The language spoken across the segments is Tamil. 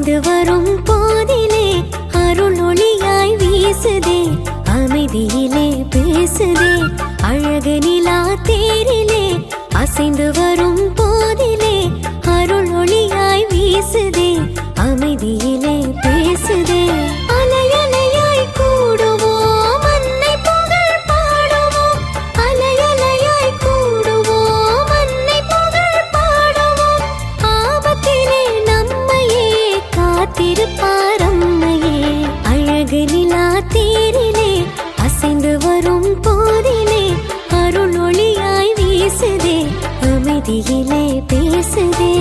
அசைந்து வரும் போதிலே அருள் ஒளியாய் வீசுதே, அமைதியிலே பேசுதே அழகு நிலா தேரிலே. அசைந்து வரும் போதிலே அருள் ஒளியாய் வீசுதே, அமைதியிலே பேசுதே. அலையலையாய் கூடுவோம் அன்னை புகழ் பாடுவோம், அலையலையாய் கூடுவோம் அன்னை புகழ் பாடுவோம். ஆபத்திலே நம்மையே காத்திருப்பார் அம்மையே, அழகு நிலா தேரிலே அசைந்து வரும் போதிலே அருள் ஒளியாய் வீசுதே, அமைதியிலே பேசுதே.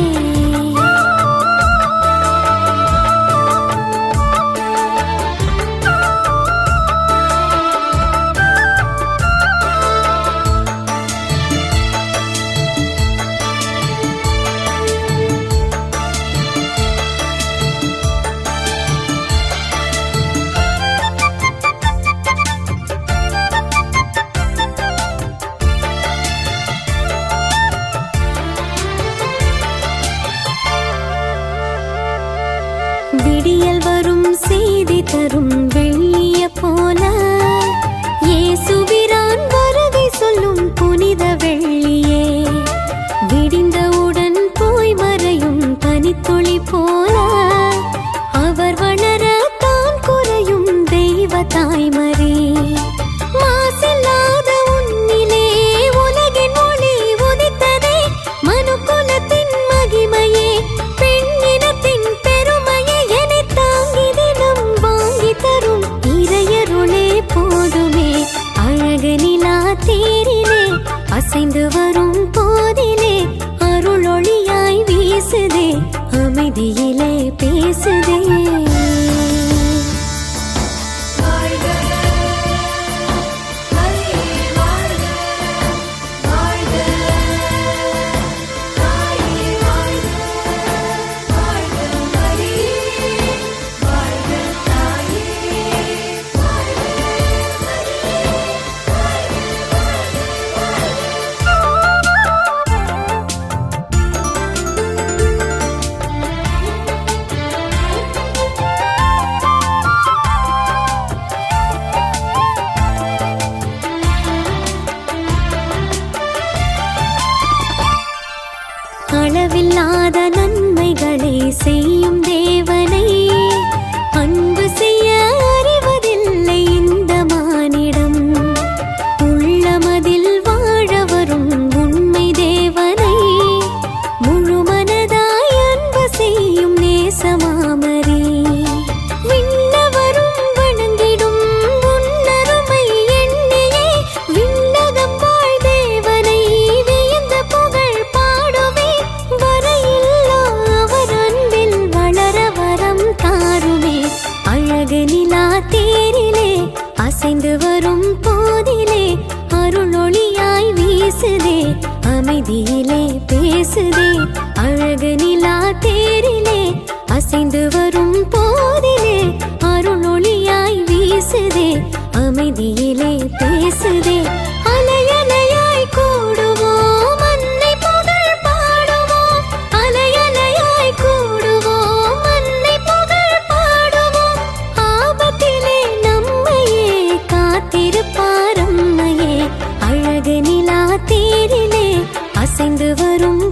விடியல் வரும் செய்தி தரும் வெள்ளிய போல, இயேசுபிரான் வருகை சொல்லும் புனித வெள்ளியே. விடிந்தவுடன் போய் மறையும் பனித்துளி போல, அவர் வளர தான் குறையும் தெய்வ தாய்மரே. மாசில்லாத உன்னிலே உலகின் ஒளி உதித்ததே, மனுக்குலத்தின் மகிமையே பெண்ணினத்தின் பெருமையை என்னை தாங்கி தினம் வாங்கி தரும் இறையருளே போதுமே. அழகு நிலா தேரிலே அசைந்து வரும் போதிலே அருள் ஒளியாய் வீசுதே, அமைதியிலே பேசுதே. அளவில்லாத நன்மைகளை செய்யும் தேவனை அன்பு செய்ய அறிவதில்லை இந்த மானிடம். உள்ளமதில் வாழ வரும் உண்மை தேவனை முழு மனதாய் அன்பு செய்யும் நேசமாமரே. விண்ணவரும் வணங்கிடும் உன்னருமை எண்ணியே, விண்ணகம் வாழ் தேவனை வியந்த புகழ் பாடுவே. வரையில்லா அவர் அன்பில் வளர வரம் தாருமே, அழகு நிலா தேரிலே அசைந்து வரும் போதிலே அருள் ஒளியாய் வீசுதே, அமைதியிலே பேசுதே. அழகு நிலா தேரிலே அசைந்து வரும் போதிலே அருள் ஒளியாய் வீசுதே, அமைதியிலே பேசுதே. அலையலையாய் கூடுவோம் அன்னை புகழ் பாடுவோம், அலையலையாய் கூடுவோம் அன்னை புகழ் பாடுவோம். ஆபத்திலே நம்மையே காத்திருப்பார் அம்மையே, அழகு நிலா தேரிலே அசைந்து வரும்